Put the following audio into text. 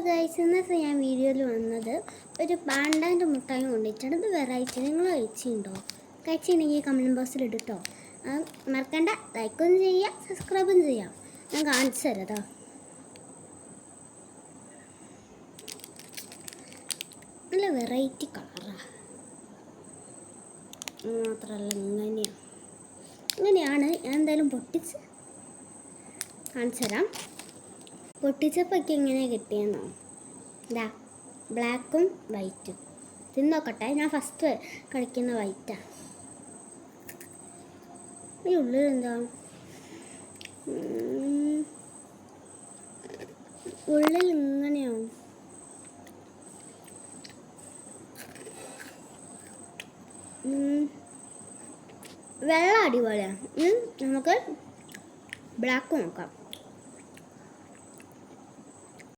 Guys, ഇന്നത്തെ ഞാൻ വീഡിയോയിൽ വന്നത് ഒരു പാണ്ടാൻ്റെ മുട്ടായി കൊണ്ടിട്ടാണ്. ഇത് വെറൈറ്റി നിങ്ങൾ കഴിച്ചിട്ടുണ്ടോ? കഴിച്ചിട്ടുണ്ടെങ്കിൽ കമൻറ്റ് ബോക്സിൽ ഇട്ടോ. മറക്കണ്ട, ലൈക്കും ചെയ്യുക, സബ്സ്ക്രൈബും ചെയ്യാം. ഞാൻ കാണിച്ചു തരാം. നല്ല വെറൈറ്റി കളറാണ്. മാത്രമല്ല ഇങ്ങനെയാണ്. ഞാൻ എന്തായാലും പൊട്ടിച്ച് കാണിച്ചു തരാം. പൊട്ടിച്ചപ്പോൾ എങ്ങനെ കിട്ടിയെന്നോ? ഇതാ ബ്ലാക്കും വൈറ്റും. തിന്നോക്കട്ടെ. ഞാൻ ഫസ്റ്റ് കളിക്കുന്ന വൈറ്റാണ്. ഈ ഉള്ളിൽ എന്താ? ഉള്ളിൽ ഇങ്ങനെയാവും. വെള്ള അടിപൊളിയാണ്. നമുക്ക് ബ്ലാക്ക് നോക്കാം.